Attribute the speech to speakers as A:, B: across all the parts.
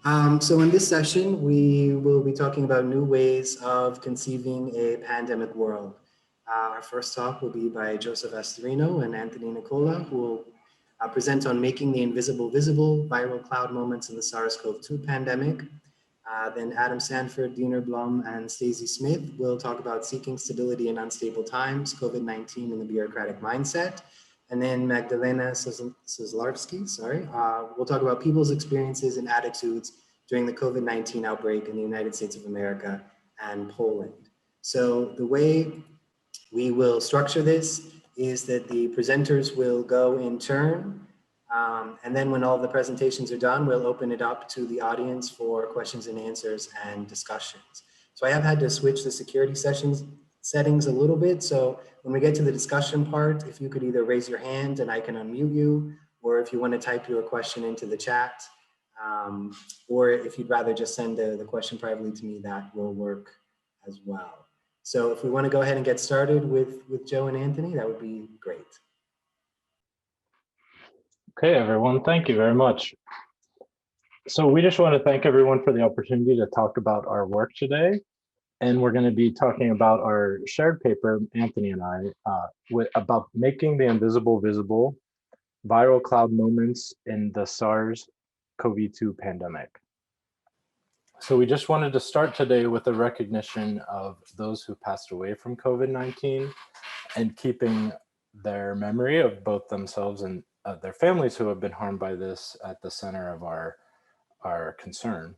A: So in this session, we will be talking about new ways of conceiving a pandemic world. Our first talk will be by Joseph Astorino and Anthony Nicola, who will present on making the invisible visible, viral cloud moments in the SARS-CoV-2 pandemic. Then Adam Sanford, Dinur, Blum, and Stacy Smith will talk about seeking stability in unstable times, COVID-19 and the bureaucratic mindset. And then Magdalena Szaflarski, will talk about people's experiences and attitudes during the COVID-19 outbreak in the United States of America and Poland. So the way we will structure this is that the presenters will go in turn, and then when all the presentations are done, we'll open it up to the audience for questions and answers and discussions. So I have had to switch the security settings a little bit. So when we get to the discussion part, if you could either raise your hand and I can unmute you, or if you want to type your question into the chat, or if you'd rather just send the question privately to me, that will work as well. So if we want to go ahead and get started with Joe and Anthony, that would be great.
B: Okay, everyone, thank you very much. So we just want to thank everyone for the opportunity to talk about our work today. And we're going to be talking about our shared paper, Anthony and I, about making the invisible visible, viral cloud moments in the SARS-CoV-2 pandemic. So we just wanted to start today with a recognition of those who passed away from COVID-19 and keeping their memory of both themselves and their families who have been harmed by this at the center of our concern.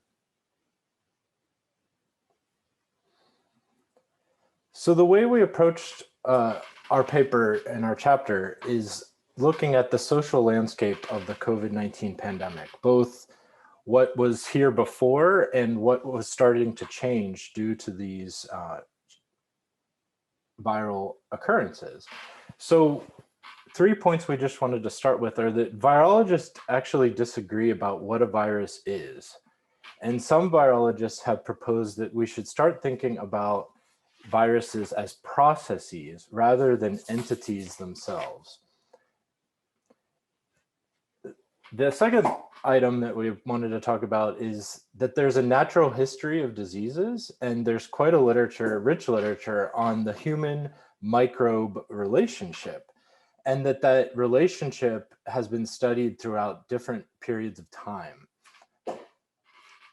B: So the way we approached our paper and our chapter is looking at the social landscape of the COVID-19 pandemic, both what was here before and what was starting to change due to these viral occurrences. So 3 points we just wanted to start with are that virologists actually disagree about what a virus is. And some virologists have proposed that we should start thinking about viruses as processes rather than entities themselves. The second item that we wanted to talk about is that there's a natural history of diseases, and there's quite a rich literature on the human microbe relationship, and that relationship has been studied throughout different periods of time.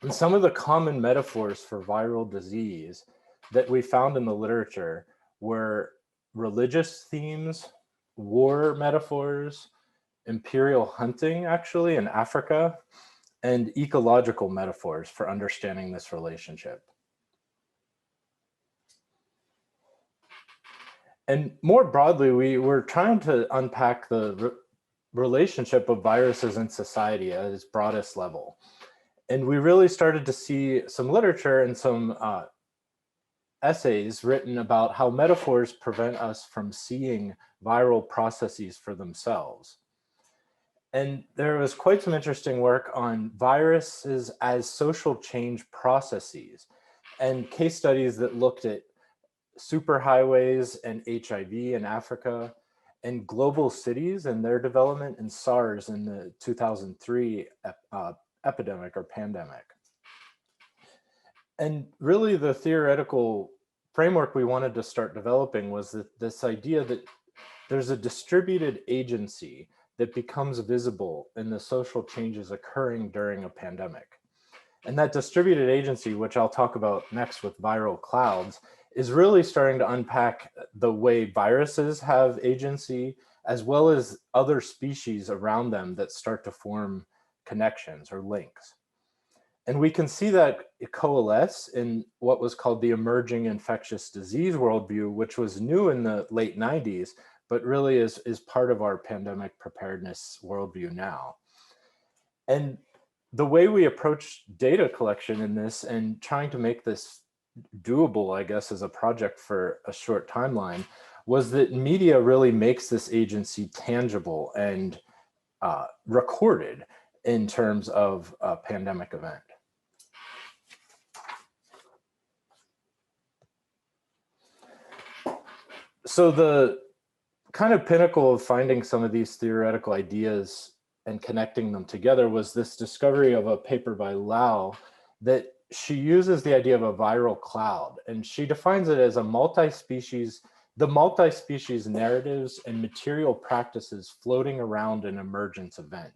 B: And some of the common metaphors for viral disease that we found in the literature were religious themes, war metaphors, imperial hunting actually in Africa, and ecological metaphors for understanding this relationship. And more broadly, we were trying to unpack the relationship of viruses in society at its broadest level. And we really started to see some literature and some essays written about how metaphors prevent us from seeing viral processes for themselves. And there was quite some interesting work on viruses as social change processes and case studies that looked at superhighways and HIV in Africa and global cities and their development and SARS in the 2003 epidemic or pandemic. And really the theoretical framework we wanted to start developing was that this idea that there's a distributed agency that becomes visible in the social changes occurring during a pandemic. And that distributed agency, which I'll talk about next with viral clouds, is really starting to unpack the way viruses have agency, as well as other species around them that start to form connections or links. And we can see that coalesce in what was called the emerging infectious disease worldview, which was new in the late 90s, but really is part of our pandemic preparedness worldview now. And the way we approach data collection in this and trying to make this doable, I guess, as a project for a short timeline, was that media really makes this agency tangible and recorded in terms of a pandemic event. So the kind of pinnacle of finding some of these theoretical ideas and connecting them together was this discovery of a paper by Lau that she uses the idea of a viral cloud, and she defines it as the multi-species narratives and material practices floating around an emergence event.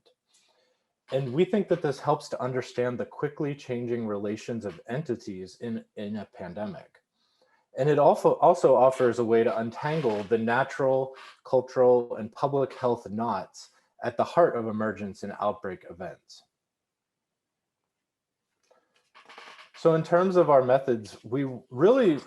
B: And we think that this helps to understand the quickly changing relations of entities in a pandemic. And it also offers a way to untangle the natural, cultural, and public health knots at the heart of emergence and outbreak events. So in terms of our methods, we really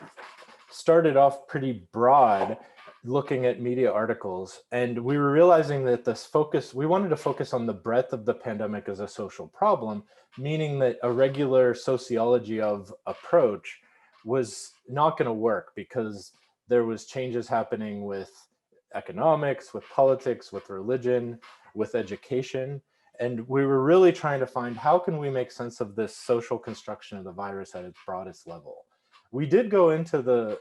B: started off pretty broad, looking at media articles, and we were realizing that we wanted to focus on the breadth of the pandemic as a social problem, meaning that a regular sociology of approach was not going to work because there was changes happening with economics, with politics, with religion, with education. And we were really trying to find how can we make sense of this social construction of the virus at its broadest level. We did go into the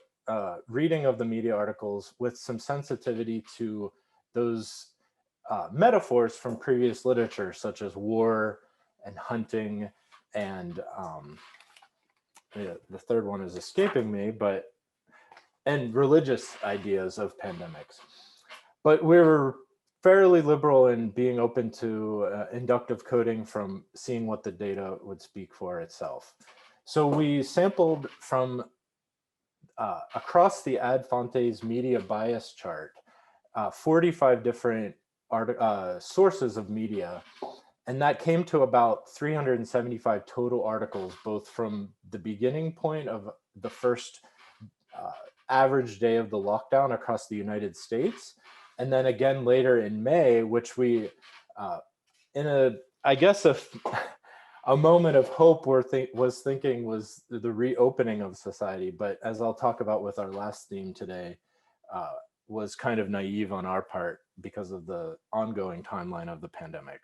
B: reading of the media articles with some sensitivity to those metaphors from previous literature, such as war and hunting, and the third one is escaping me, and religious ideas of pandemics. But we were fairly liberal in being open to inductive coding from seeing what the data would speak for itself. So we sampled from across the Ad Fontes media bias chart, 45 different sources of media, and that came to about 375 total articles, both from the beginning point of the first average day of the lockdown across the United States, and then again later in May, which we, a moment of hope was thinking was the reopening of society, but as I'll talk about with our last theme today, was kind of naive on our part because of the ongoing timeline of the pandemic.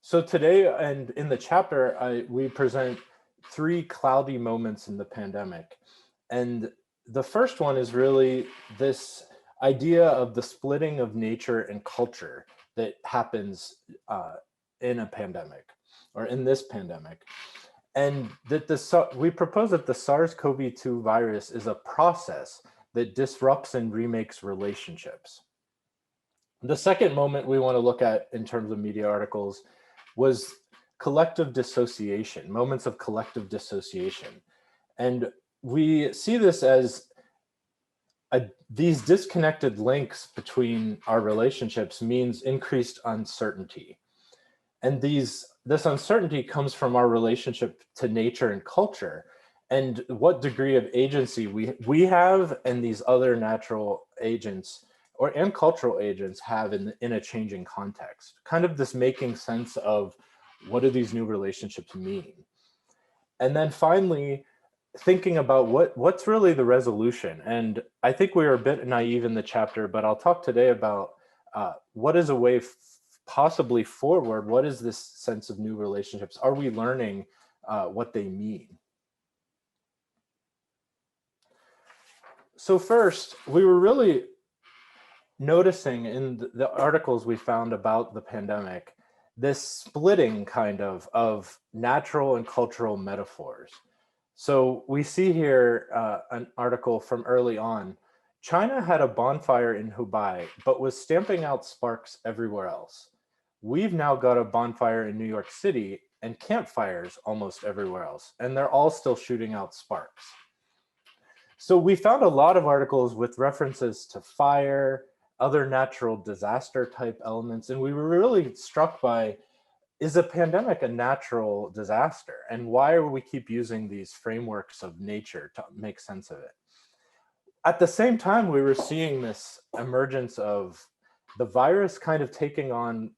B: So today, and in the chapter, we present 3 cloudy moments in the pandemic. And the first one is really this idea of the splitting of nature and culture that happens in a pandemic, or in this pandemic. And that we propose that the SARS-CoV-2 virus is a process that disrupts and remakes relationships. The second moment we want to look at in terms of media articles was collective dissociation, moments of collective dissociation. And we see this as these disconnected links between our relationships means increased uncertainty. And this uncertainty comes from our relationship to nature and culture, and what degree of agency we have and these other natural agents and cultural agents have in a changing context. Kind of this making sense of what do these new relationships mean? And then finally, thinking about what's really the resolution. And I think we were a bit naive in the chapter, but I'll talk today about what is a way possibly forward. What is this sense of new relationships? Are we learning what they mean? So first, we were really noticing in the articles we found about the pandemic, this splitting kind of natural and cultural metaphors. So we see here an article from early on. China had a bonfire in Hubei, but was stamping out sparks everywhere else. We've now got a bonfire in New York City and campfires almost everywhere else, and they're all still shooting out sparks. So we found a lot of articles with references to fire, other natural disaster type elements, and we were really struck by, is a pandemic a natural disaster? And why do we keep using these frameworks of nature to make sense of it? At the same time, we were seeing this emergence of the virus kind of taking on,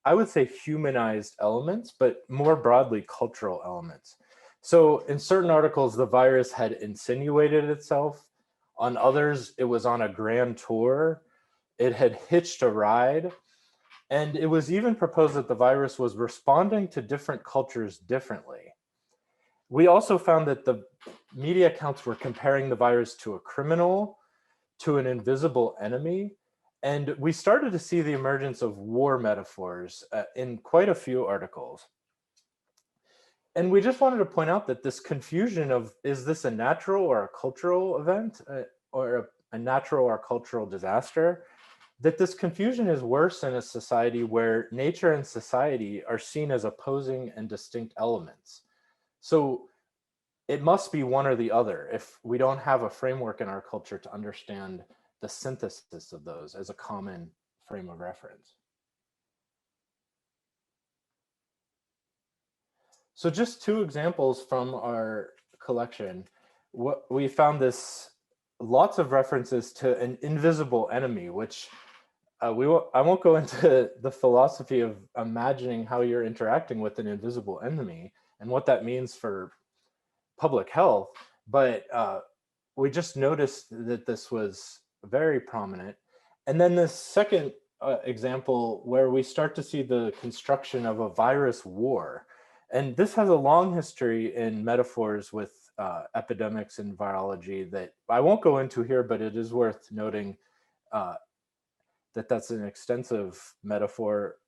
B: I would say, humanized elements, but more broadly, cultural elements. So in certain articles, the virus had insinuated itself. On others, it was on a grand tour. It had hitched a ride. And it was even proposed that the virus was responding to different cultures differently. We also found that the media accounts were comparing the virus to a criminal, to an invisible enemy, And we started to see the emergence of war metaphors in quite a few articles. And we just wanted to point out that this confusion of, is this a natural or a cultural event, or a natural or cultural disaster, that this confusion is worse in a society where nature and society are seen as opposing and distinct elements. So it must be one or the other if we don't have a framework in our culture to understand the synthesis of those as a common frame of reference. So just two examples from our collection. What we found lots of references to an invisible enemy, which I won't go into the philosophy of imagining how you're interacting with an invisible enemy and what that means for public health, but we just noticed that this was very prominent. And then the second example where we start to see the construction of a virus war. And this has a long history in metaphors with epidemics and virology that I won't go into here, but it is worth noting that that's an extensive metaphor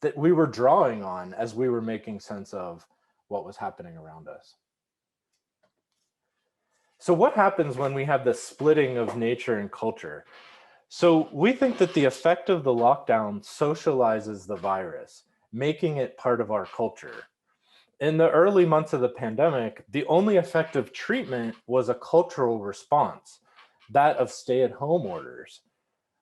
B: that we were drawing on as we were making sense of what was happening around us. So what happens when we have this splitting of nature and culture? So we think that the effect of the lockdown socializes the virus, making it part of our culture. In the early months of the pandemic, the only effective treatment was a cultural response, that of stay-at-home orders.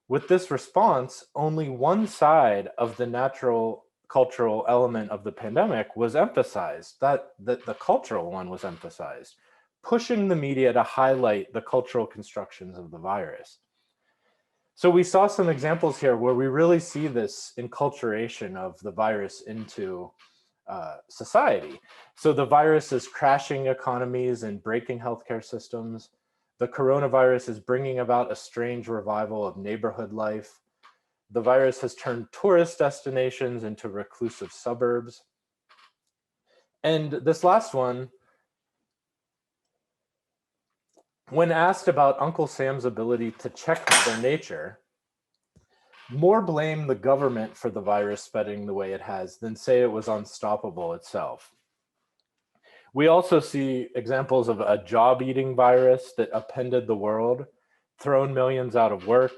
B: With this response, only one side of the natural cultural element of the pandemic was emphasized, that the cultural one was emphasized, pushing the media to highlight the cultural constructions of the virus. So we saw some examples here where we really see this enculturation of the virus into society. So the virus is crashing economies and breaking healthcare systems. The coronavirus is bringing about a strange revival of neighborhood life. The virus has turned tourist destinations into reclusive suburbs. And this last one, when asked about Uncle Sam's ability to check Mother Nature, more blame the government for the virus spreading the way it has than say it was unstoppable itself. We also see examples of a job-eating virus that upended the world, thrown millions out of work,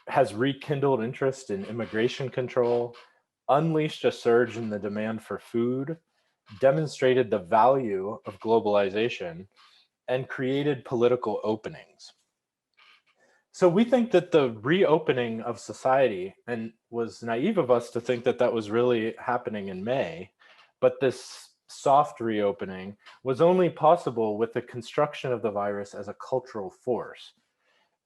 B: has rekindled interest in immigration control, unleashed a surge in the demand for food, demonstrated the value of globalization, and created political openings. So we think that the reopening of society, and was naive of us to think that that was really happening in May, but this soft reopening was only possible with the construction of the virus as a cultural force.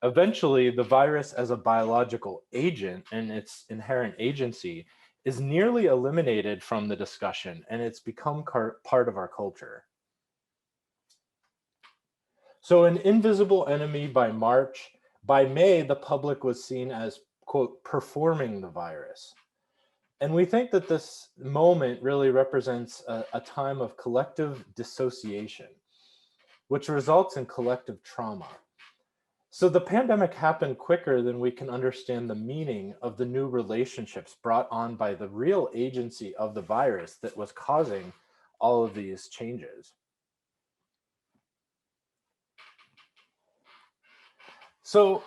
B: Eventually, the virus as a biological agent and its inherent agency is nearly eliminated from the discussion, and it's become part of our culture. So an invisible enemy by March. By May, the public was seen as, quote, performing the virus. And we think that this moment really represents a time of collective dissociation, which results in collective trauma. So the pandemic happened quicker than we can understand the meaning of the new relationships brought on by the real agency of the virus that was causing all of these changes. So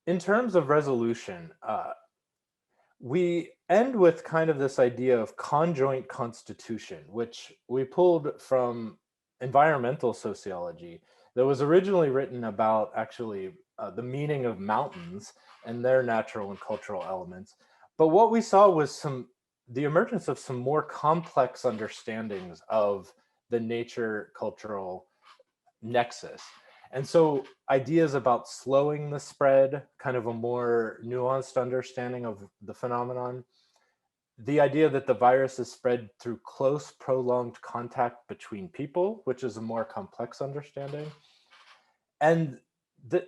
B: in terms of resolution, we end with kind of this idea of conjoint constitution, which we pulled from environmental sociology that was originally written about actually the meaning of mountains and their natural and cultural elements. But what we saw was the emergence of some more complex understandings of the nature cultural nexus. And so ideas about slowing the spread, kind of a more nuanced understanding of the phenomenon. The idea that the virus is spread through close, prolonged contact between people, which is a more complex understanding. And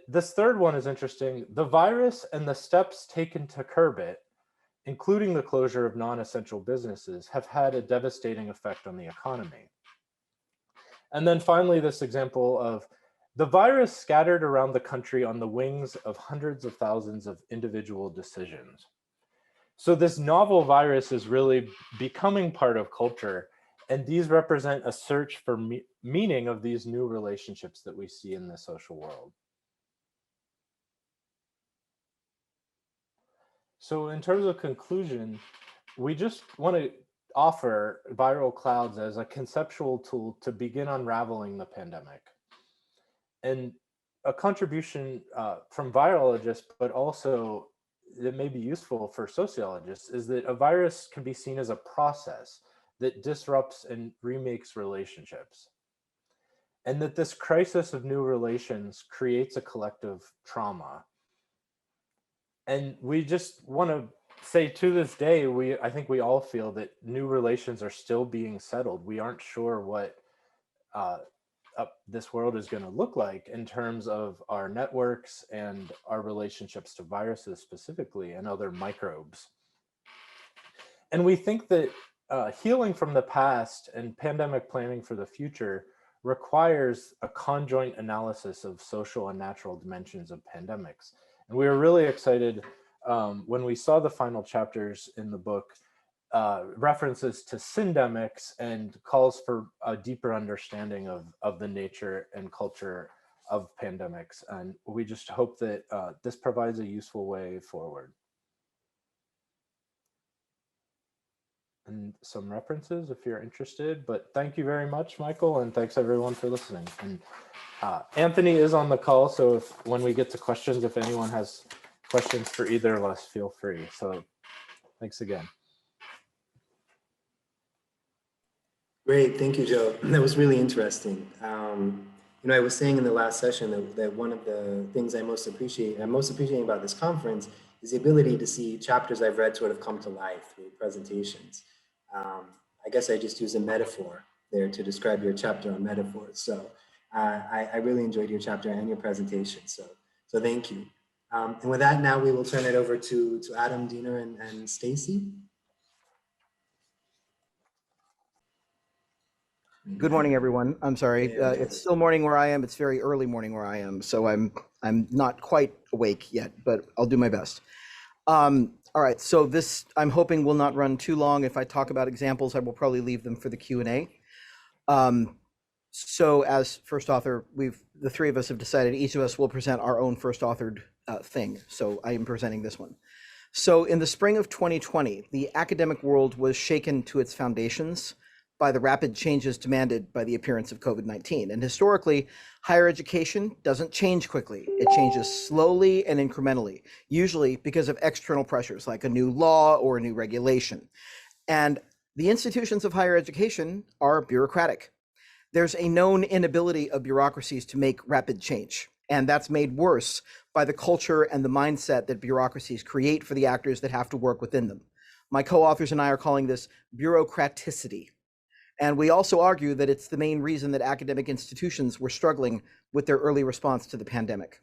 B: this third one is interesting. The virus and the steps taken to curb it, including the closure of non-essential businesses, have had a devastating effect on the economy. And then finally, this example of The virus scattered around the country on the wings of hundreds of thousands of individual decisions. So this novel virus is really becoming part of culture, and these represent a search for meaning of these new relationships that we see in the social world. So in terms of conclusion, we just want to offer viral clouds as a conceptual tool to begin unraveling the pandemic. And a contribution from virologists, but also that may be useful for sociologists, is that a virus can be seen as a process that disrupts and remakes relationships. And that this crisis of new relations creates a collective trauma. And we just want to say, to this day, I think we all feel that new relations are still being settled. We aren't sure what this world is going to look like in terms of our networks and our relationships to viruses specifically and other microbes. And we think that healing from the past and pandemic planning for the future requires a conjoint analysis of social and natural dimensions of pandemics. And we were really excited when we saw the final chapters in the book, references to syndemics and calls for a deeper understanding of the nature and culture of pandemics. And we just hope that this provides a useful way forward. And some references if you're interested, but thank you very much, Michael, and thanks everyone for listening. And Anthony is on the call, so when we get to questions, if anyone has questions for either of us, feel free. So thanks again.
A: Great, thank you, Joe. That was really interesting. I was saying in the last session that one of the things I'm most appreciating about this conference is the ability to see chapters I've read sort of come to life through presentations. I guess I just used a metaphor there to describe your chapter on metaphors. So I really enjoyed your chapter and your presentation. So thank you. And with that, now we will turn it over to Adam, Dinur, and Stacy.
C: Good morning, everyone. I'm sorry. It's still morning where I am. It's very early morning where I am, so I'm not quite awake yet, but I'll do my best. All right. So this, I'm hoping, will not run too long. If I talk about examples, I will probably leave them for the Q&A. So as first author, the three of us have decided each of us will present our own first authored thing. So I am presenting this one. So in the spring of 2020, the academic world was shaken to its foundations by the rapid changes demanded by the appearance of COVID-19. And historically, higher education doesn't change quickly. It changes slowly and incrementally, usually because of external pressures like a new law or a new regulation. And the institutions of higher education are bureaucratic. There's a known inability of bureaucracies to make rapid change. And that's made worse by the culture and the mindset that bureaucracies create for the actors that have to work within them. My co-authors and I are calling this bureaucraticity. And we also argue that it's the main reason that academic institutions were struggling with their early response to the pandemic.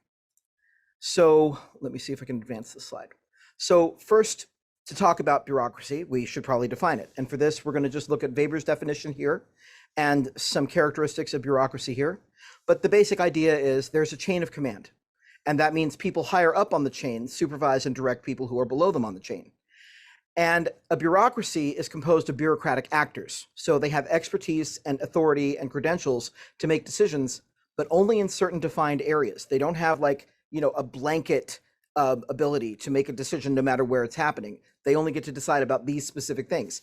C: So let me see if I can advance this slide. So first, to talk about bureaucracy, we should probably define it. And for this, we're going to just look at Weber's definition here and some characteristics of bureaucracy here. But the basic idea is there's a chain of command. And that means people higher up on the chain supervise and direct people who are below them on the chain. And a bureaucracy is composed of bureaucratic actors. So they have expertise and authority and credentials to make decisions, but only in certain defined areas. They don't have a blanket ability to make a decision no matter where it's happening. They only get to decide about these specific things.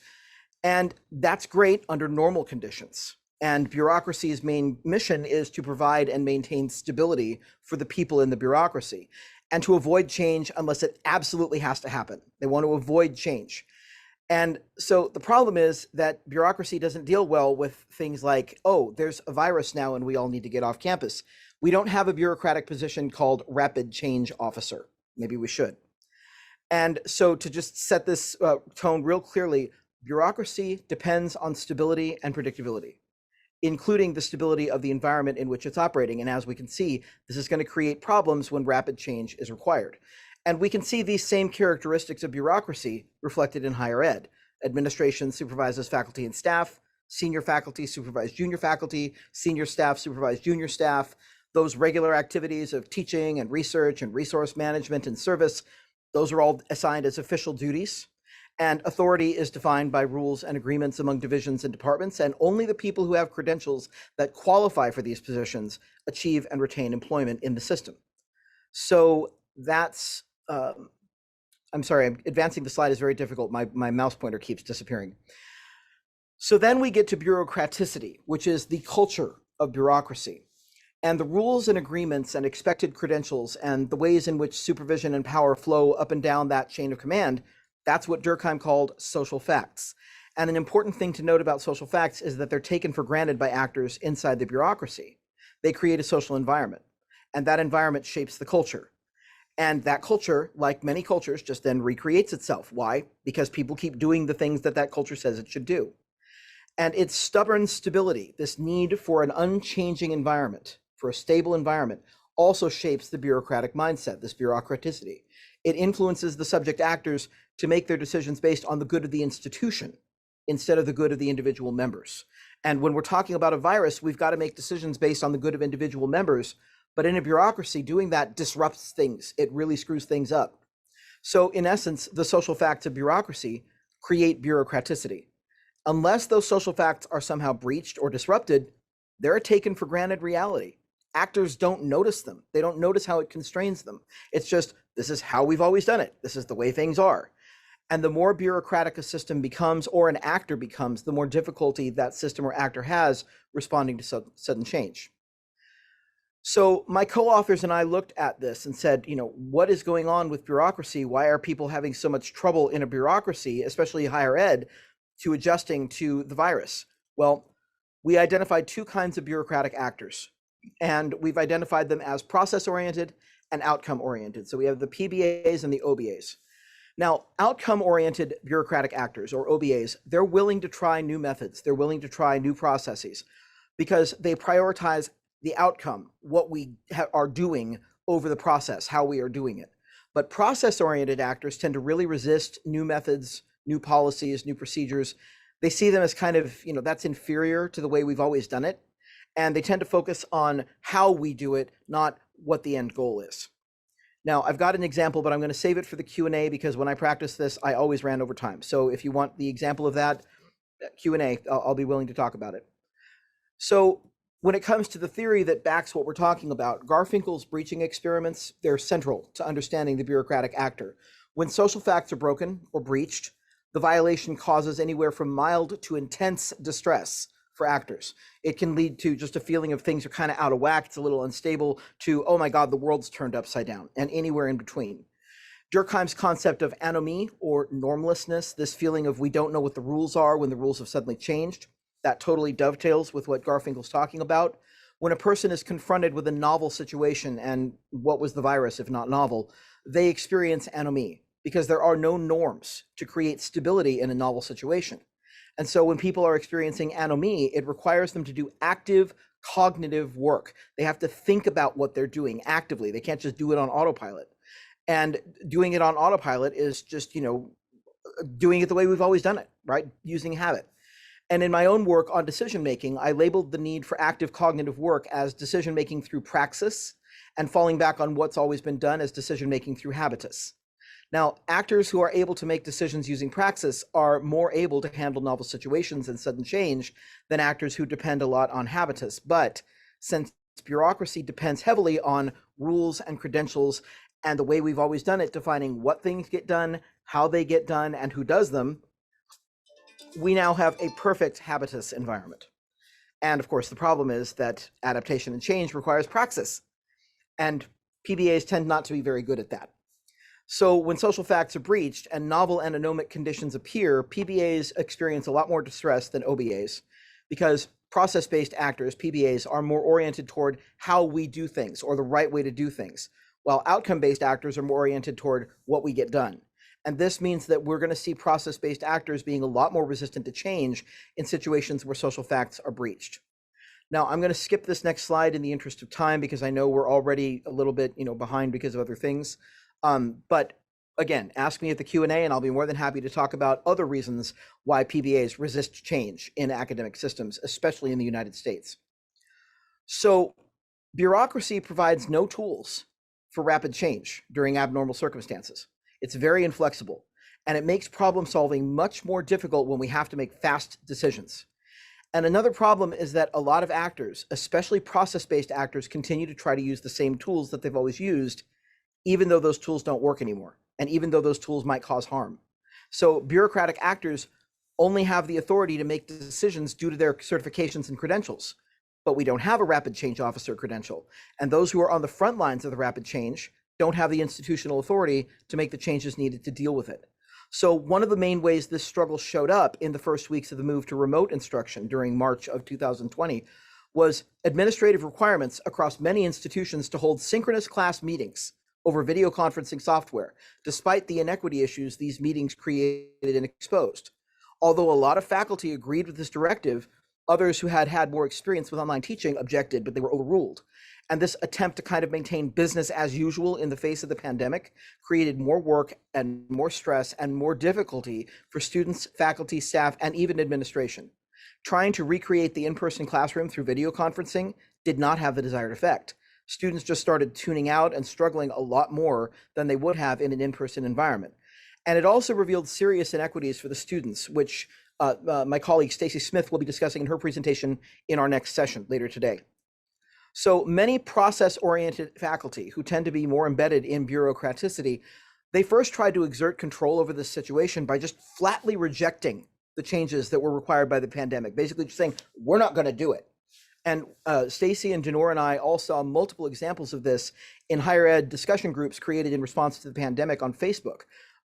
C: And that's great under normal conditions. And bureaucracy's main mission is to provide and maintain stability for the people in the bureaucracy, and to avoid change unless it absolutely has to happen. They want to avoid change. And so the problem is that bureaucracy doesn't deal well with things like, oh, there's a virus now and we all need to get off campus. We don't have a bureaucratic position called rapid change officer. Maybe we should. And so to just set this tone real clearly, bureaucracy depends on stability and predictability, including the stability of the environment in which it's operating. And as we can see, this is going to create problems when rapid change is required. And we can see these same characteristics of bureaucracy reflected in higher ed. Administration supervises faculty and staff, senior faculty supervise junior faculty, senior staff supervise junior staff. Those regular activities of teaching and research and resource management and service, those are all assigned as official duties. And authority is defined by rules and agreements among divisions and departments, and only the people who have credentials that qualify for these positions achieve and retain employment in the system. So that's, I'm sorry, advancing the slide is very difficult. My mouse pointer keeps disappearing. So then we get to bureaucraticity, which is the culture of bureaucracy. And the rules and agreements and expected credentials and the ways in which supervision and power flow up and down that chain of command, that's what Durkheim called social facts. And an important thing to note about social facts is that they're taken for granted by actors inside the bureaucracy. They create a social environment, and that environment shapes the culture. And that culture, like many cultures, just then recreates itself. Why? Because people keep doing the things that that culture says it should do. And its stubborn stability, this need for an unchanging environment, for a stable environment, also shapes the bureaucratic mindset, this bureaucraticity. It influences the subject actors to make their decisions based on the good of the institution instead of the good of the individual members. And when we're talking about a virus, we've got to make decisions based on the good of individual members. But in a bureaucracy, doing that disrupts things. It really screws things up. So in essence, the social facts of bureaucracy create bureaucraticity. Unless those social facts are somehow breached or disrupted, they're a taken for granted reality. Actors don't notice them. They don't notice how it constrains them. It's just, this is how we've always done it. This is the way things are. And the more bureaucratic a system becomes, or an actor becomes, the more difficulty that system or actor has responding to sudden change. So my co-authors and I looked at this and said, what is going on with bureaucracy? Why are people having so much trouble in a bureaucracy, especially higher ed, to adjusting to the virus? Well, we identified two kinds of bureaucratic actors, and we've identified them as process-oriented and outcome-oriented. So we have the PBAs and the OBAs. Now, outcome-oriented bureaucratic actors, or OBAs, they're willing to try new methods. They're willing to try new processes because they prioritize the outcome, what we are doing over the process, how we are doing it. But process-oriented actors tend to really resist new methods, new policies, new procedures. They see them as kind of, that's inferior to the way we've always done it. And they tend to focus on how we do it, not what the end goal is. Now, I've got an example, but I'm going to save it for the Q&A because when I practice this, I always ran over time. So if you want the example of that, Q&A, I'll be willing to talk about it. So when it comes to the theory that backs what we're talking about, Garfinkel's breaching experiments, they're central to understanding the bureaucratic actor. When social facts are broken or breached, the violation causes anywhere from mild to intense distress for actors. It can lead to just a feeling of things are kind of out of whack, it's a little unstable, to, oh my God, the world's turned upside down, and anywhere in between. Durkheim's concept of anomie, or normlessness, this feeling of we don't know what the rules are when the rules have suddenly changed, that totally dovetails with what Garfinkel's talking about. When a person is confronted with a novel situation, and what was the virus if not novel, they experience anomie because there are no norms to create stability in a novel situation. And so when people are experiencing anomie, it requires them to do active cognitive work. They have to think about what they're doing actively. They can't just do it on autopilot. And doing it on autopilot is just, doing it the way we've always done it, right? Using habit. And in my own work on decision-making, I labeled the need for active cognitive work as decision-making through praxis, and falling back on what's always been done as decision-making through habitus. Now, actors who are able to make decisions using praxis are more able to handle novel situations and sudden change than actors who depend a lot on habitus. But since bureaucracy depends heavily on rules and credentials and the way we've always done it, defining what things get done, how they get done, and who does them, we now have a perfect habitus environment. And of course, the problem is that adaptation and change requires praxis, and PBAs tend not to be very good at that. So when social facts are breached and novel and anomic conditions appear, PBAs experience a lot more distress than OBAs because process-based actors, PBAs, are more oriented toward how we do things or the right way to do things, while outcome-based actors are more oriented toward what we get done. And this means that we're going to see process-based actors being a lot more resistant to change in situations where social facts are breached. Now, I'm going to skip this next slide in the interest of time because I know we're already a little bit, behind because of other things. But again, ask me at the Q&A and I'll be more than happy to talk about other reasons why PBAs resist change in academic systems, especially in the United States. So Bureaucracy provides no tools for rapid change during abnormal circumstances. It's very inflexible, and it makes problem solving much more difficult when we have to make fast decisions. And another problem is that a lot of actors, especially process-based actors, continue to try to use the same tools that they've always used, even though those tools don't work anymore, and even though those tools might cause harm. So bureaucratic actors only have the authority to make decisions due to their certifications and credentials, but we don't have a rapid change officer credential. And those who are on the front lines of the rapid change don't have the institutional authority to make the changes needed to deal with it. So one of the main ways this struggle showed up in the first weeks of the move to remote instruction during March of 2020 was administrative requirements across many institutions to hold synchronous class meetings over video conferencing software, despite the inequity issues these meetings created and exposed. Although a lot of faculty agreed with this directive, others who had had more experience with online teaching objected, but they were overruled. And this attempt to kind of maintain business as usual in the face of the pandemic created more work and more stress and more difficulty for students, faculty, staff, and even administration. Trying to recreate the in-person classroom through video conferencing did not have the desired effect. Students just started tuning out and struggling a lot more than they would have in an in-person environment. And it also revealed serious inequities for the students, which my colleague Stacy Smith will be discussing in her presentation in our next session later today. So many process-oriented faculty who tend to be more embedded in bureaucraticity, they first tried to exert control over this situation by just flatly rejecting the changes that were required by the pandemic, basically just saying, we're not going to do it. And Stacy and Dinur and I all saw multiple examples of this in higher ed discussion groups created in response to the pandemic on Facebook.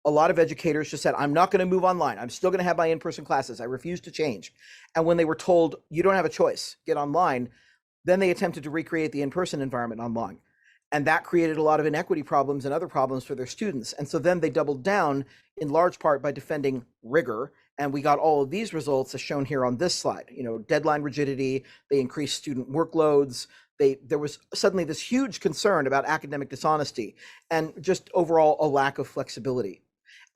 C: A lot of educators just said, I'm not going to move online. I'm still going to have my in-person classes. I refuse to change. And when they were told, you don't have a choice, get online, then they attempted to recreate the in-person environment online. And that created a lot of inequity problems and other problems for their students. And so then they doubled down in large part by defending rigor. And we got all of these results as shown here on this slide. You know, deadline rigidity, they increased student workloads. There was suddenly this huge concern about academic dishonesty and just overall a lack of flexibility.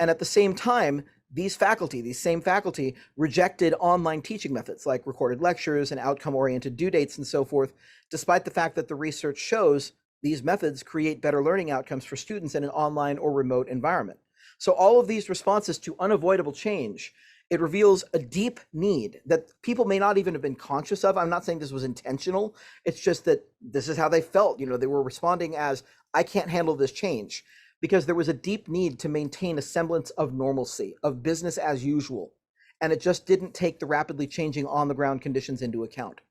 C: And at the same time, these same faculty rejected online teaching methods like recorded lectures and outcome-oriented due dates and so forth, despite the fact that the research shows these methods create better learning outcomes for students in an online or remote environment. So all of these responses to unavoidable change, it reveals a deep need that people may not even have been conscious of. I'm not saying this was intentional. It's just that this is how they felt. You know, they were responding as, I can't handle this change, because there was a deep need to maintain a semblance of normalcy, of business as usual. And it just didn't take the rapidly changing on-the-ground conditions into account.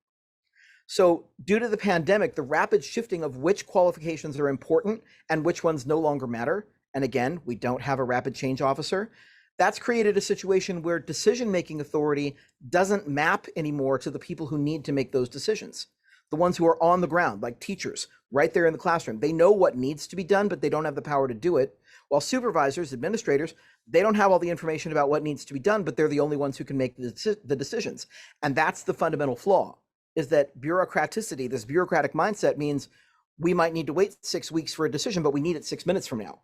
C: So due to the pandemic, the rapid shifting of which qualifications are important and which ones no longer matter, and again, we don't have a rapid change officer, that's created a situation where decision-making authority doesn't map anymore to the people who need to make those decisions. The ones who are on the ground, like teachers, right there in the classroom. They know what needs to be done, but they don't have the power to do it. While supervisors, administrators, they don't have all the information about what needs to be done, but they're the only ones who can make the decisions. And that's the fundamental flaw, is that bureaucraticity, this bureaucratic mindset, means we might need to wait 6 weeks for a decision, but we need it 6 minutes from now.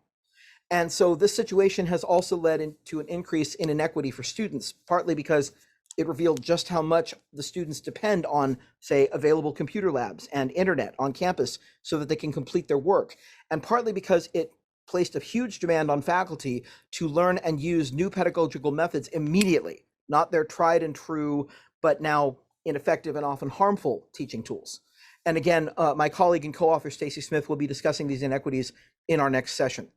C: And so this situation has also led to an increase in inequity for students, partly because it revealed just how much the students depend on, say, available computer labs and internet on campus so that they can complete their work, and partly because it placed a huge demand on faculty to learn and use new pedagogical methods immediately, not their tried and true, but now ineffective and often harmful teaching tools. And again, my colleague and co-author Stacy Smith will be discussing these inequities in our next session.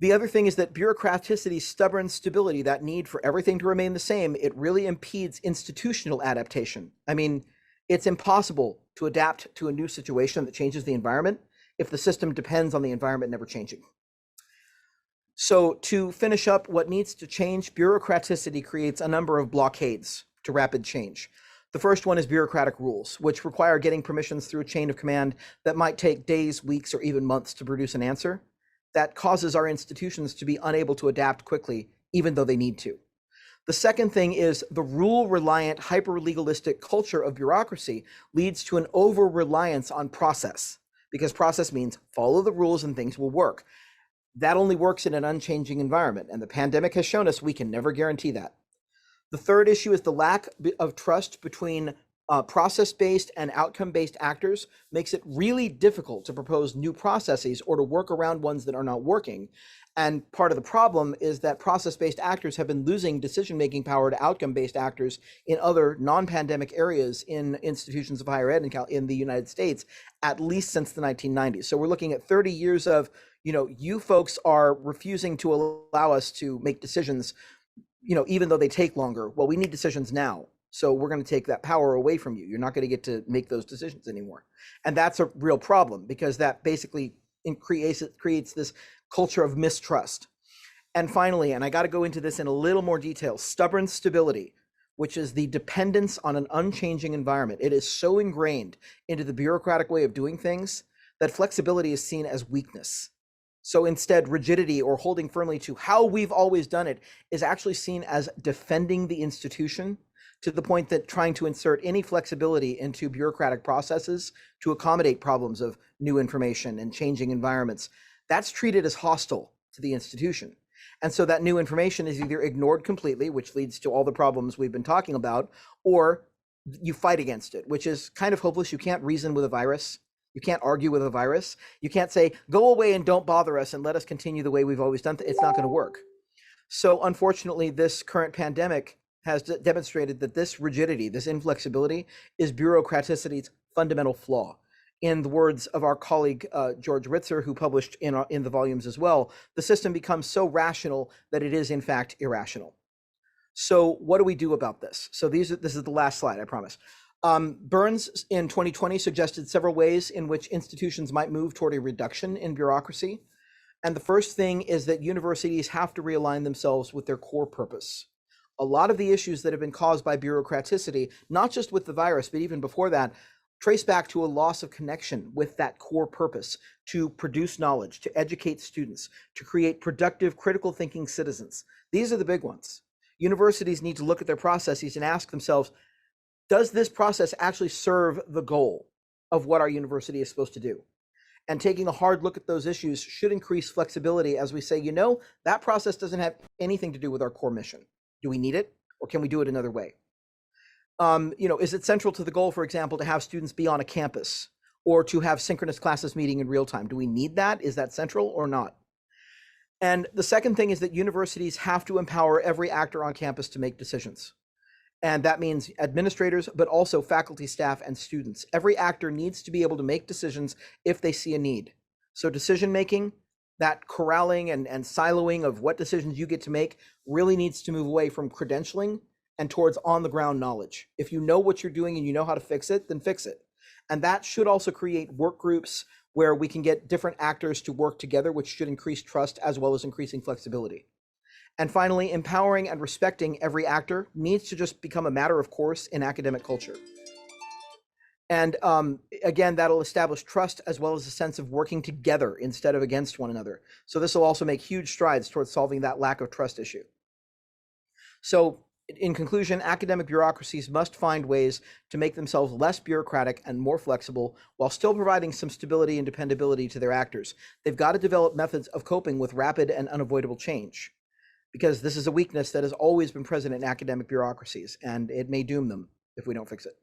C: The other thing is that bureaucraticity's stubborn stability, that need for everything to remain the same, it really impedes institutional adaptation. I mean, it's impossible to adapt to a new situation that changes the environment if the system depends on the environment never changing. So to finish up what needs to change, bureaucraticity creates a number of blockades to rapid change. The first one is bureaucratic rules, which require getting permissions through a chain of command that might take days, weeks, or even months to produce an answer. That causes our institutions to be unable to adapt quickly, even though they need to. The second thing is the rule-reliant, hyper-legalistic culture of bureaucracy leads to an over-reliance on process, because process means follow the rules and things will work. That only works in an unchanging environment, and the pandemic has shown us we can never guarantee that. The third issue is the lack of trust between process-based and outcome-based actors makes it really difficult to propose new processes or to work around ones that are not working. And part of the problem is that process-based actors have been losing decision-making power to outcome-based actors in other non-pandemic areas in institutions of higher ed in the United States, at least since the 1990s. So we're looking at 30 years of, you folks are refusing to allow us to make decisions, even though they take longer. Well, we need decisions now. So we're going to take that power away from you. You're not going to get to make those decisions anymore. And that's a real problem, because that basically creates this culture of mistrust. And finally, and I got to go into this in a little more detail, stubborn stability, which is the dependence on an unchanging environment. It is so ingrained into the bureaucratic way of doing things that flexibility is seen as weakness. So instead, rigidity or holding firmly to how we've always done it is actually seen as defending the institution, to the point that trying to insert any flexibility into bureaucratic processes to accommodate problems of new information and changing environments, that's treated as hostile to the institution. And so that new information is either ignored completely, which leads to all the problems we've been talking about, or you fight against it, which is kind of hopeless. You can't reason with a virus. You can't argue with a virus. You can't say, go away and don't bother us and let us continue the way we've always done. It's not going to work. So unfortunately, this current pandemic has demonstrated that this rigidity, this inflexibility, is bureaucraticity's fundamental flaw. In the words of our colleague, George Ritzer, who published in the volumes as well, the system becomes so rational that it is in fact irrational. So what do we do about this? So this is the last slide, I promise. Burns in 2020 suggested several ways in which institutions might move toward a reduction in bureaucracy. And the first thing is that universities have to realign themselves with their core purpose. A lot of the issues that have been caused by bureaucraticity, not just with the virus, but even before that, trace back to a loss of connection with that core purpose: to produce knowledge, to educate students, to create productive, critical thinking citizens. These are the big ones. Universities need to look at their processes and ask themselves, does this process actually serve the goal of what our university is supposed to do? And taking a hard look at those issues should increase flexibility as we say, that process doesn't have anything to do with our core mission. Do we need it, or can we do it another way? Is it central to the goal, for example, to have students be on a campus or to have synchronous classes meeting in real time? Do we need that? Is that central or not? And the second thing is that universities have to empower every actor on campus to make decisions. And that means administrators, but also faculty, staff, and students. Every actor needs to be able to make decisions if they see a need. So decision-making, that corralling and siloing of what decisions you get to make, really needs to move away from credentialing and towards on-the-ground knowledge. If you know what you're doing and you know how to fix it, then fix it. And that should also create work groups where we can get different actors to work together, which should increase trust as well as increasing flexibility. And finally, empowering and respecting every actor needs to just become a matter of course in academic culture. And again, that'll establish trust as well as a sense of working together instead of against one another. So this will also make huge strides towards solving that lack of trust issue. So in conclusion, academic bureaucracies must find ways to make themselves less bureaucratic and more flexible while still providing some stability and dependability to their actors. They've got to develop methods of coping with rapid and unavoidable change, because this is a weakness that has always been present in academic bureaucracies, and it may doom them if we don't fix it.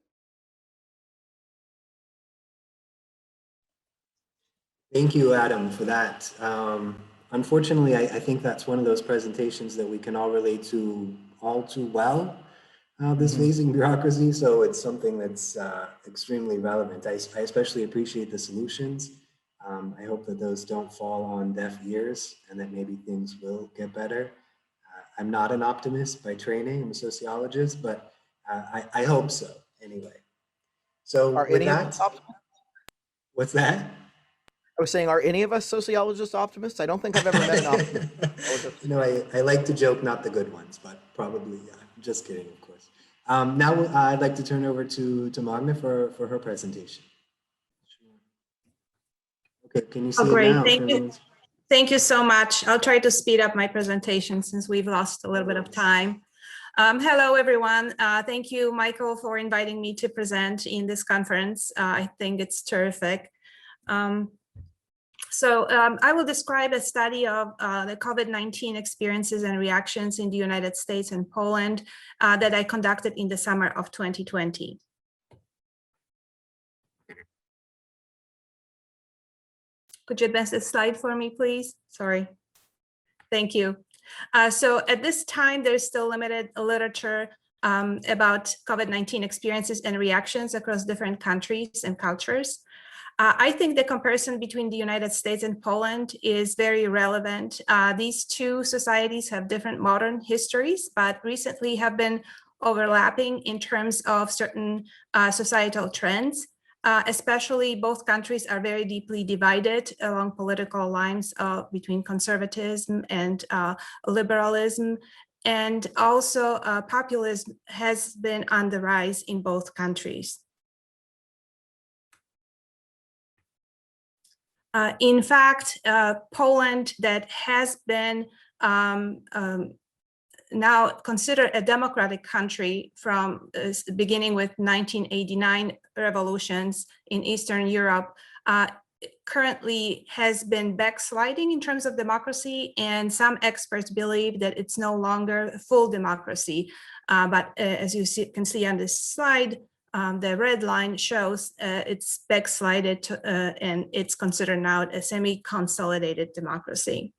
A: Thank you, Adam, for that. Unfortunately, I think that's one of those presentations that we can all relate to all too well, this phasing bureaucracy. So it's something that's extremely relevant. I especially appreciate the solutions. I hope that those don't fall on deaf ears and that maybe things will get better. I'm not an optimist by training, I'm a sociologist, but I hope so anyway. So
C: Are
A: with
C: any
A: that,
C: of us optimists?
A: What's that?
C: I was saying, are any of us sociologists optimists? I don't think I've ever met an optimist.
A: I like to joke, not the good ones, but probably, yeah. Just kidding, of course. Now I'd like to turn over to Magna for her presentation. Okay, can you see it
D: great.
A: now?
D: Thank you. Thank you so much. I'll try to speed up my presentation since we've lost a little bit of time. Hello, everyone. Thank you, Michael, for inviting me to present in this conference. I think it's terrific. I will describe a study of the COVID-19 experiences and reactions in the United States and Poland that I conducted in the summer of 2020. Could you advance the slide for me, please? Sorry. Thank you. So at this time, there's still limited literature about COVID-19 experiences and reactions across different countries and cultures. I think the comparison between the United States and Poland is very relevant. These two societies have different modern histories, but recently have been overlapping in terms of certain societal trends. Especially both countries are very deeply divided along political lines between conservatism and liberalism. And also populism has been on the rise in both countries. In fact, Poland, that has been now considered a democratic country from beginning with 1989 revolutions in Eastern Europe, currently has been backsliding in terms of democracy, and some experts believe that it's no longer full democracy. But as you can see on this slide, the red line shows it's backslided and it's considered now a semi-consolidated democracy.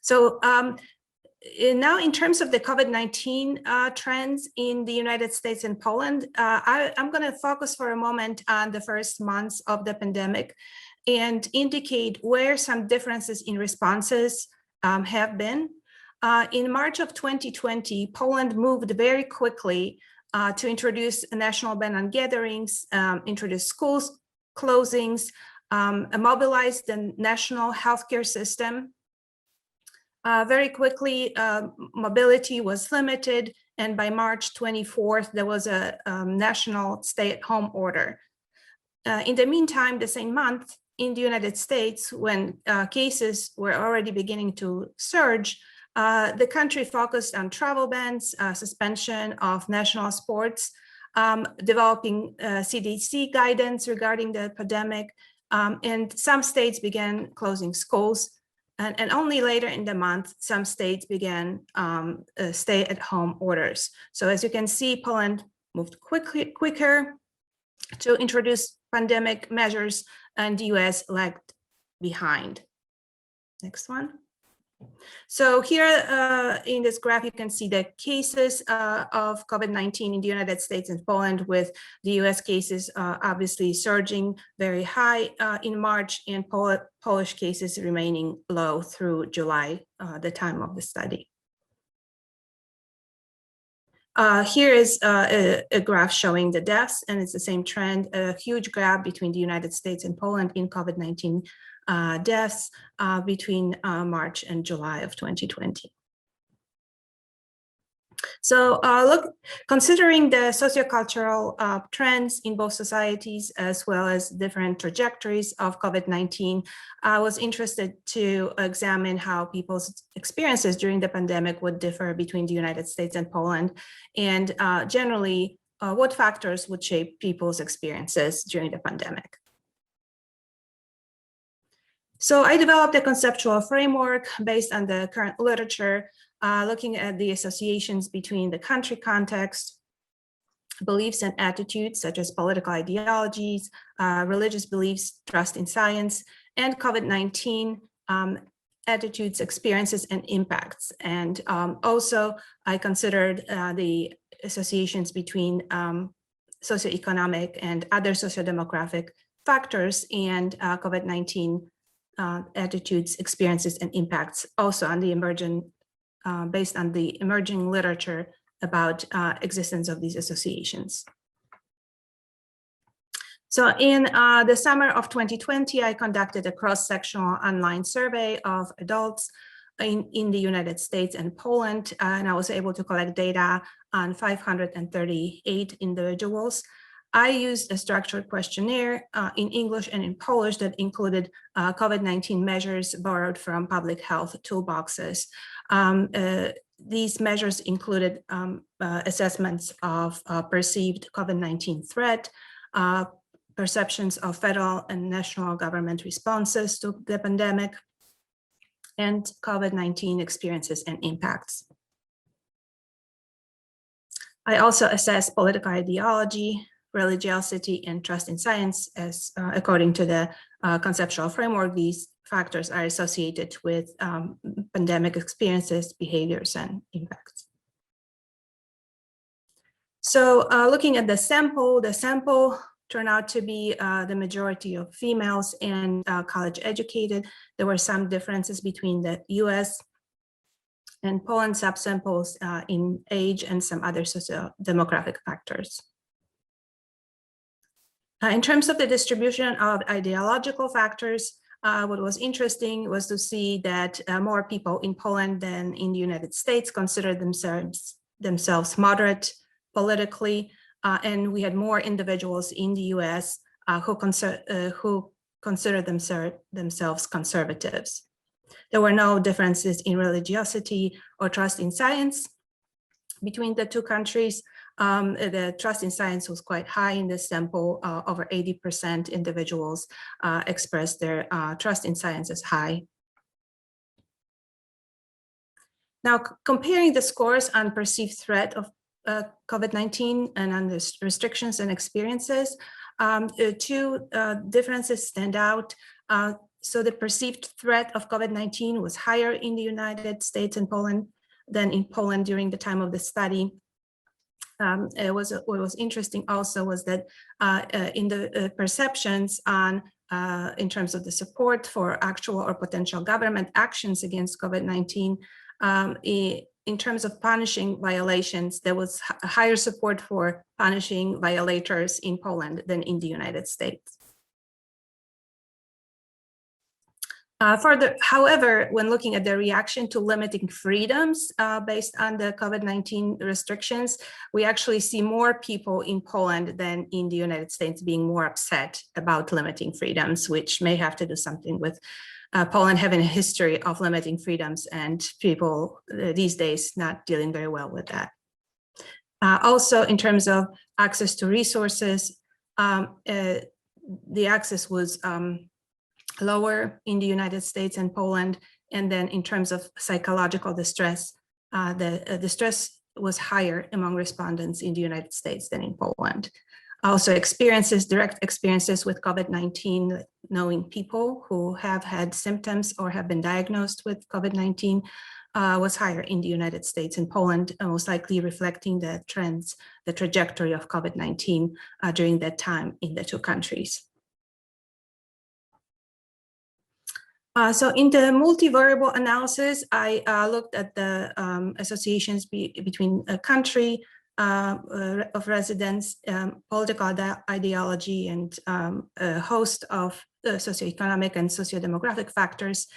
D: So now in terms of the COVID-19 trends in the United States and Poland, I'm going to focus for a moment on the first months of the pandemic and indicate where some differences in responses have been. In March of 2020, Poland moved very quickly to introduce a national ban on gatherings, introduce schools closings, mobilize the national healthcare system. Very quickly, mobility was limited, and by March 24th, there was a national stay-at-home order. In the meantime, the same month, in the United States, when cases were already beginning to surge, the country focused on travel bans, suspension of national sports, developing CDC guidance regarding the pandemic, and some states began closing schools. And only later in the month, some states began stay-at-home orders. So as you can see, Poland moved quicker to introduce pandemic measures, and the US lagged behind. Next one. So here in this graph, you can see the cases of COVID-19 in the United States and Poland, with the US cases obviously surging very high in March, and Polish cases remaining low through July, the time of the study. Here is a graph showing the deaths, and it's the same trend, a huge gap between the United States and Poland in COVID-19 deaths between March and July of 2020. So considering the sociocultural trends in both societies, as well as different trajectories of COVID-19, I was interested to examine how people's experiences during the pandemic would differ between the United States and Poland, and generally, what factors would shape people's experiences during the pandemic. So I developed a conceptual framework based on the current literature, looking at the associations between the country context, beliefs and attitudes such as political ideologies, religious beliefs, trust in science, and COVID-19 attitudes, experiences, and impacts. And also I considered the associations between socioeconomic and other sociodemographic factors and COVID-19 attitudes, experiences, and impacts, also on the based on the emerging literature about existence of these associations. So in the summer of 2020, I conducted a cross-sectional online survey of adults in the United States and Poland, and I was able to collect data on 538 individuals. I used a structured questionnaire in English and in Polish that included COVID-19 measures borrowed from public health toolboxes. These measures included assessments of perceived COVID-19 threat, perceptions of federal and national government responses to the pandemic, and COVID-19 experiences and impacts. I also assessed political ideology, religiosity, and trust in science, as according to the conceptual framework, these factors are associated with pandemic experiences, behaviors, and impacts. So looking at the sample turned out to be the majority of females and college educated. There were some differences between the US and Poland subsamples in age and some other sociodemographic factors. In terms of the distribution of ideological factors, what was interesting was to see that more people in Poland than in the United States considered themselves moderate politically, and we had more individuals in the US who consider themselves conservatives. There were no differences in religiosity or trust in science between the two countries. The trust in science was quite high in this sample. Over 80% individuals expressed their trust in science as high. Now, comparing the scores on perceived threat of COVID-19 and on the restrictions and experiences, two differences stand out. So the perceived threat of COVID-19 was higher in the United States and Poland than in Poland during the time of the study. What was interesting also was that in the perceptions on in terms of the support for actual or potential government actions against COVID-19, in terms of punishing violations, there was higher support for punishing violators in Poland than in the United States. Further, however, when looking at the reaction to limiting freedoms based on the COVID-19 restrictions, we actually see more people in Poland than in the United States being more upset about limiting freedoms, which may have to do something with Poland having a history of limiting freedoms and people these days not dealing very well with that. Also, in terms of access to resources, the access was lower in the United States and Poland. And then in terms of psychological distress, the distress was higher among respondents in the United States than in Poland. Also direct experiences with COVID-19, knowing people who have had symptoms or have been diagnosed with COVID-19 was higher in the United States and Poland, most likely reflecting the trends, the trajectory of COVID-19 during that time in the two countries. So in the multivariable analysis, I looked at the associations between a country of residence, political ideology, and a host of socioeconomic and sociodemographic factors.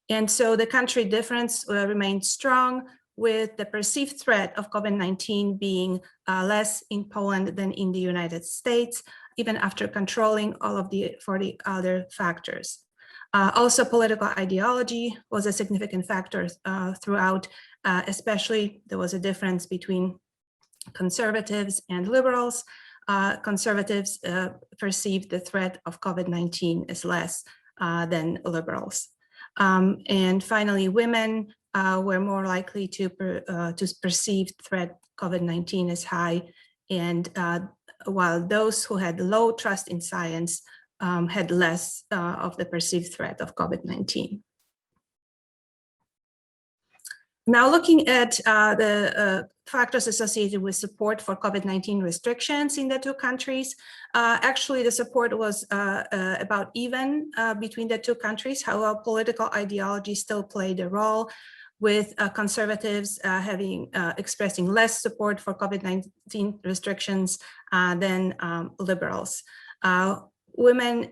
D: And so the country difference remained strong, with the perceived threat of COVID-19 being less in Poland than in the United States, even after controlling all of the 40 other factors. Also, political ideology was a significant factor throughout, especially there was a difference between conservatives and liberals. Conservatives perceived the threat of COVID-19 as less than liberals. And finally, women were more likely to perceive threat COVID-19 as high, and while those who had low trust in science had less of the perceived threat of COVID-19. Now, looking at the factors associated with support for COVID-19 restrictions in the two countries, actually the support was about even between the two countries. However, political ideology still played a role, with conservatives expressing less support for COVID-19 restrictions than liberals. Women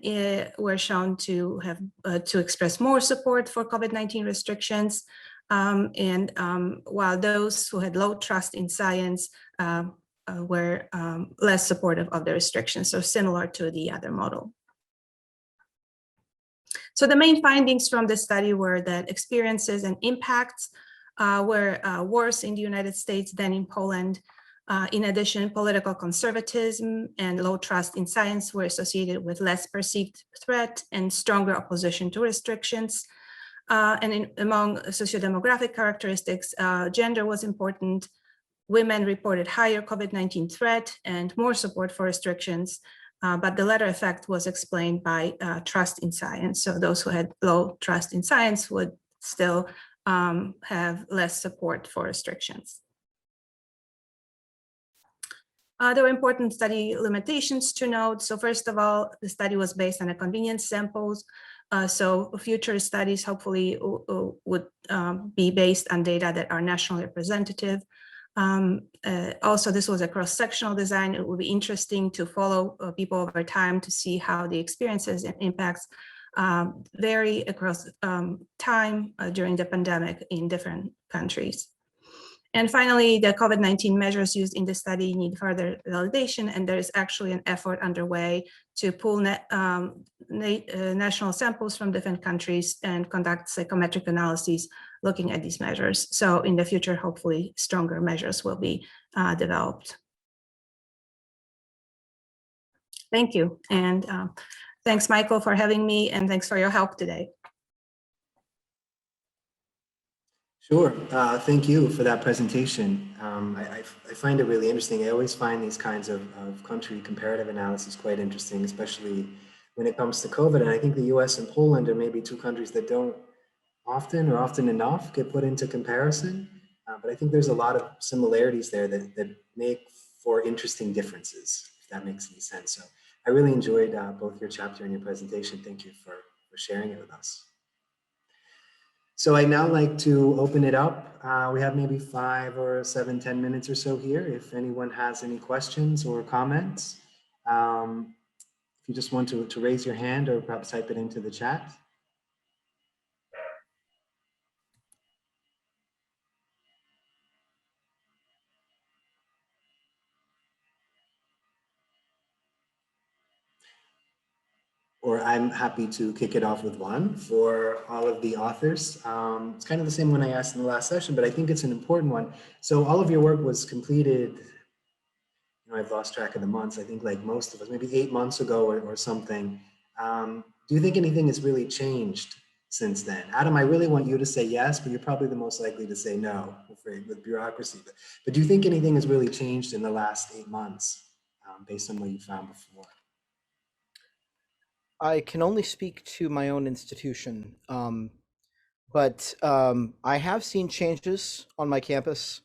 D: were shown to have to express more support for COVID-19 restrictions, and while those who had low trust in science were less supportive of the restrictions, so similar to the other model. So the main findings from the study were that experiences and impacts were worse in the United States than in Poland. In addition, political conservatism and low trust in science were associated with less perceived threat and stronger opposition to restrictions. And among sociodemographic characteristics, gender was important. women reported higher COVID-19 threat and more support for restrictions, but the latter effect was explained by trust in science. So those who had low trust in science would still have less support for restrictions. There were important study limitations to note. So first of all, the study was based on a convenience samples. So future studies hopefully would be based on data that are nationally representative. Also, this was a cross-sectional design. It will be interesting to follow people over time to see how the experiences and impacts vary across time during the pandemic in different countries. And finally, the COVID-19 measures used in the study need further validation, and there is actually an effort underway to pool national samples from different countries and conduct psychometric analyses looking at these measures. So in the future, hopefully, stronger measures will be developed. Thank you, and thanks, Michael, for having me, and thanks for your help today.
A: Sure. Thank you for that presentation. I find it really interesting. I always find these kinds of country comparative analysis quite interesting, especially when it comes to COVID. And I think the US and Poland are maybe two countries that don't often or often enough get put into comparison. But I think there's a lot of similarities there that make for interesting differences, if that makes any sense. So I really enjoyed both your chapter and your presentation. Thank you for sharing it with us. So I'd now like to open it up. We have maybe 5 or 7, 10 minutes or so here. If anyone has any questions or comments, if you just want to raise your hand or perhaps type it into the chat. Or I'm happy to kick it off with one for all of the authors. It's kind of the same one I asked in the last session, but I think it's an important one. So all of your work was completed, you know, I've lost track of the months, I think like most of us, maybe 8 months ago or something. Do you think anything has really changed since then? Adam, I really want you to say yes, but you're probably the most likely to say no, I'm afraid, with bureaucracy. But do you think anything has really changed in the last 8 months based on what you found before?
C: I can only speak to my own institution, but I have seen changes on my campus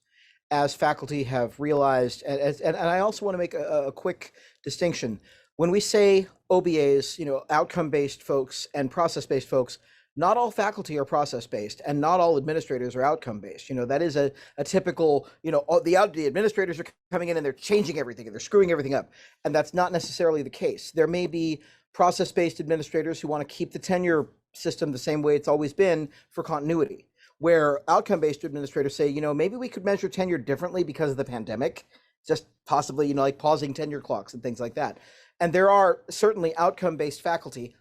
C: as faculty have realized, and I also want to make a quick distinction. When we say OBAs, you know, outcome-based folks and process-based folks, not all faculty are process-based and not all administrators are outcome-based. You know, that is a typical, you know, the administrators are coming in and they're changing everything and they're screwing everything up. And that's not necessarily the case. There may be process-based administrators who want to keep the tenure system the same way it's always been for continuity, where outcome-based administrators say, you know, maybe we could measure tenure differently because of the pandemic, just possibly, you know, like pausing tenure clocks and things like that. And there are certainly outcome-based faculty,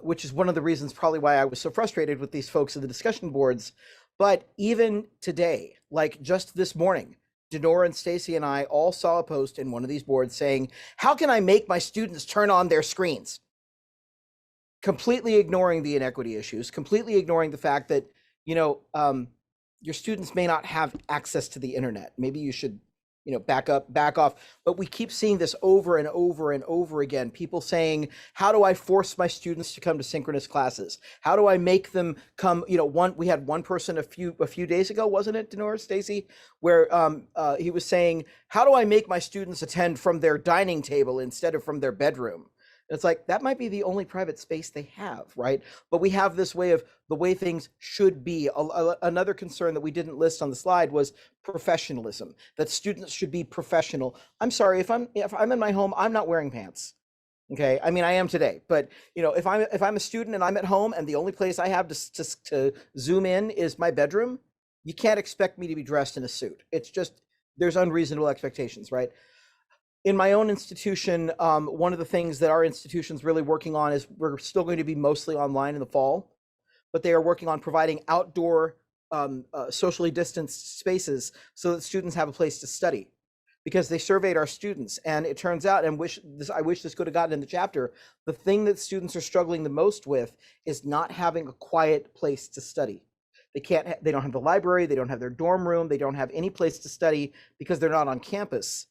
C: which is one of the reasons probably why I was so frustrated with these folks in the discussion boards. But even today, like just this morning, Dinur and Stacy and I all saw a post in one of these boards saying, how can I make my students turn on their screens? Completely ignoring the inequity issues, completely ignoring the fact that, you know, your students may not have access to the internet. Maybe you should, you know, back off. But we keep seeing this over and over and over again. People saying, how do I force my students to come to synchronous classes? How do I make them come? You know, we had one person a few days ago, wasn't it, Dinur, Stacy, where he was saying, how do I make my students attend from their dining table instead of from their bedroom? It's like, that might be the only private space they have, right? But we have this way of the way things should be. Another concern that we didn't list on the slide was professionalism, that students should be professional. I'm sorry, if I'm in my home, I'm not wearing pants. Okay, I mean, I am today, but you know, if I'm a student and I'm at home and the only place I have to zoom in is my bedroom, you can't expect me to be dressed in a suit. It's just, there's unreasonable expectations, right? In my own institution, one of the things that our institution's really working on is we're still going to be mostly online in the fall, but they are working on providing outdoor socially distanced spaces so that students have a place to study. Because they surveyed our students, and it turns out, and I wish this could have gotten in the chapter, the thing that students are struggling the most with is not having a quiet place to study. They don't have the library, they don't have their dorm room, they don't have any place to study because they're not on campus.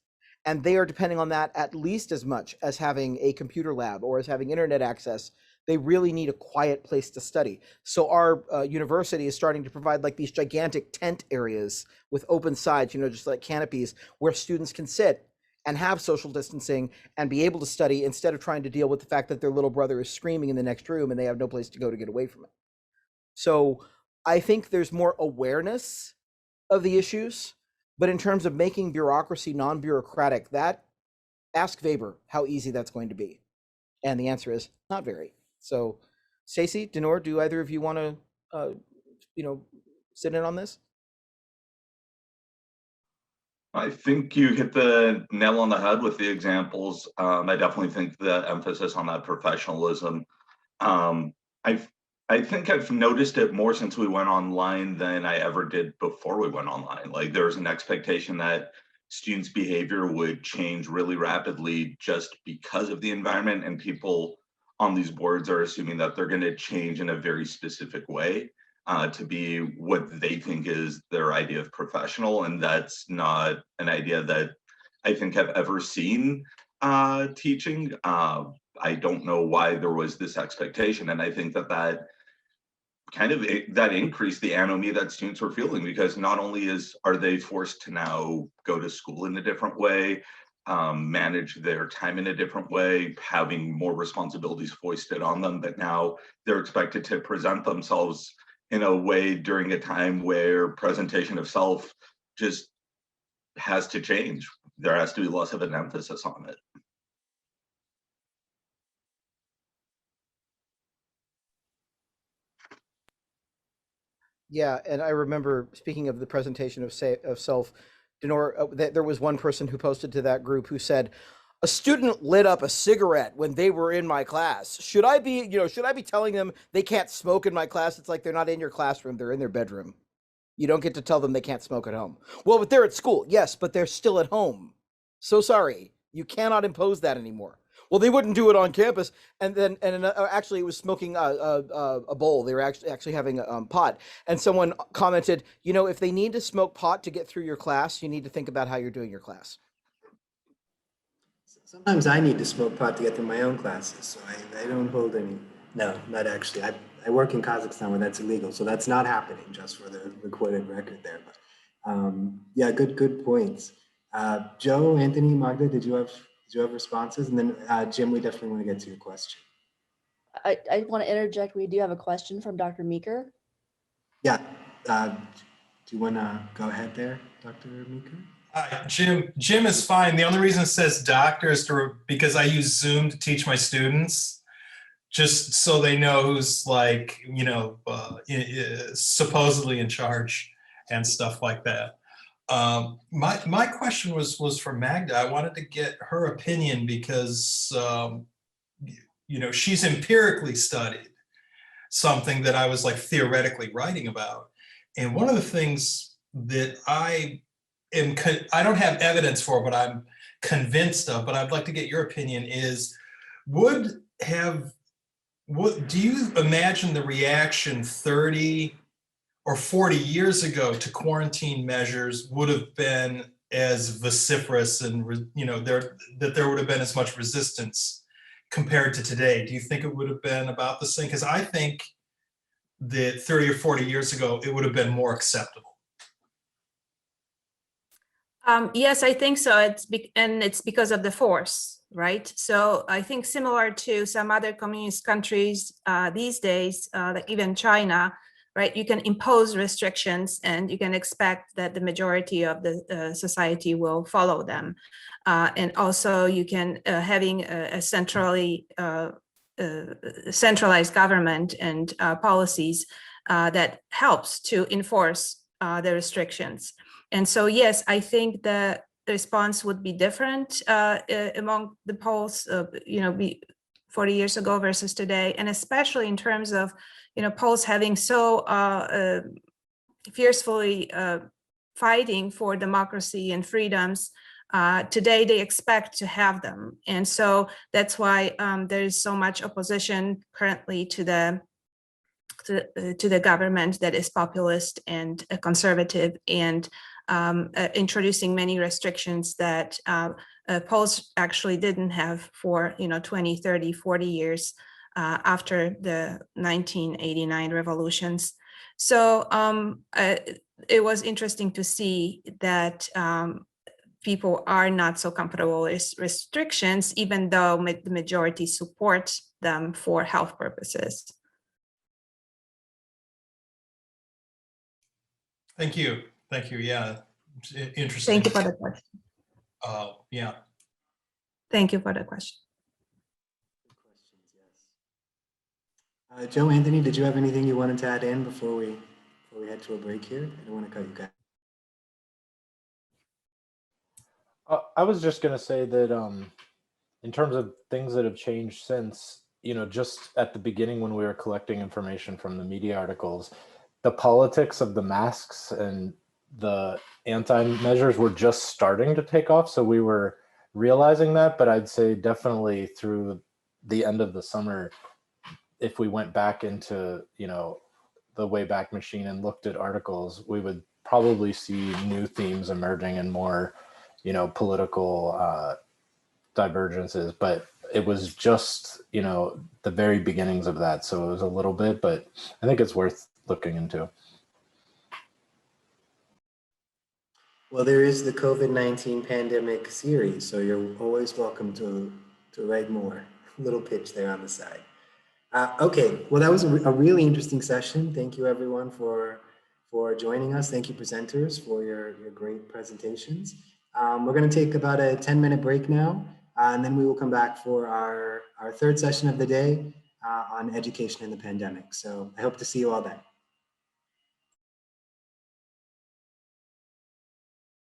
C: And they are depending on that at least as much as having a computer lab or as having internet access. They really need a quiet place to study. So our university is starting to provide like these gigantic tent areas with open sides, just like canopies where students can sit and have social distancing and be able to study instead of trying to deal with the fact that their little brother is screaming in the next room and they have no place to go to get away from it. So I think there's more awareness of the issues, but in terms of making bureaucracy non-bureaucratic, ask Weber how easy that's going to be. And the answer is not very. So Stacy, Dinur, do either of you want to, sit in on this?
E: I think you hit the nail on the head with the examples. I definitely think the emphasis on that professionalism. I think I've noticed it more since we went online than I ever did before we went online. Like there was an expectation that students' behavior would change really rapidly just because of the environment, and people on these boards are assuming that they're going to change in a very specific way to be what they think is their idea of professional. And that's not an idea that I think I've ever seen teaching. I don't know why there was this expectation. And I think that increased the anomie that students were feeling, because not only are they forced to now go to school in a different way, manage their time in a different way, having more responsibilities foisted on them, but now they're expected to present themselves in a way during a time where presentation of self just has to change. There has to be less of an emphasis on it.
C: Yeah, and I remember, speaking of the presentation of self, Dinur, there was one person who posted to that group who said, a student lit up a cigarette when they were in my class. Should I be telling them they can't smoke in my class? It's like they're not in your classroom, they're in their bedroom. You don't get to tell them they can't smoke at home. Well, but they're at school. Yes, but they're still at home. So sorry, you cannot impose that anymore. Well, they wouldn't do it on campus, and then actually it was smoking a bowl. They were actually having pot, and someone commented, if they need to smoke pot to get through your class, you need to think about how you're doing your class.
A: Sometimes I need to smoke pot to get through my own classes, so I don't hold any. No, not actually. I work in Kazakhstan where that's illegal, so that's not happening. Just for the recorded record there, but yeah, good points. Joe, Anthony, Magda, did you have responses? And then Jim, we definitely want to get to your question.
F: I want to interject. We do have a question from Dr. Meeker.
A: Yeah. Do you want to go ahead there, Dr. Meeker?
G: Jim is fine. The only reason it says doctor is because I use Zoom to teach my students, just so they know who's like, supposedly in charge and stuff like that. My question was for Magda. I wanted to get her opinion because, she's empirically studied something that I was like theoretically writing about. And one of the things that I don't have evidence for, but I'm convinced of, but I'd like to get your opinion is, do you imagine the reaction 30 or 40 years ago to quarantine measures would have been as vociferous and, that there would have been as much resistance compared to today? Do you think it would have been about the same? Because I think that 30 or 40 years ago, it would have been more acceptable.
D: Yes, I think so. It's because of the force, right? So I think similar to some other communist countries these days, like even China, right? You can impose restrictions and you can expect that the majority of the society will follow them. And also you can having a centralized government and policies that helps to enforce the restrictions. And so, yes, I think the response would be different among the Poles, 40 years ago versus today, and especially in terms of, Poles having so fiercely fighting for democracy and freedoms. Today, they expect to have them, and so that's why there is so much opposition currently to the to the government that is populist and conservative, and introducing many restrictions that Poles actually didn't have for 20, 30, 40 years after the 1989 revolutions. So it was interesting to see that people are not so comfortable with restrictions, even though the majority supports them for health purposes.
G: Thank you. Thank you. Yeah, interesting.
D: Thank you for the question.
G: Yeah.
D: Thank you for the question.
A: Joe, Anthony, did you have anything you wanted to add in before we head to a break here? I don't want to cut you guys.
B: I was just going to say that in terms of things that have changed since, just at the beginning when we were collecting information from the media articles, the politics of the masks and the anti-measures were just starting to take off. So we were realizing that, but I'd say definitely through the end of the summer, if we went back into, the Wayback Machine and looked at articles, we would probably see new themes emerging and more, political divergences. But it was just, the very beginnings of that. So it was a little bit, but I think it's worth looking into.
A: Well, there is the COVID-19 pandemic series, so you're always welcome to write more. Little pitch there on the side. Okay, well, that was a really interesting session. Thank you, everyone, for joining us. Thank you, presenters, for your great presentations. We're going to take about a 10-minute break now, and then we will come back for our third session of the day on education in the pandemic. So I hope to see you all then.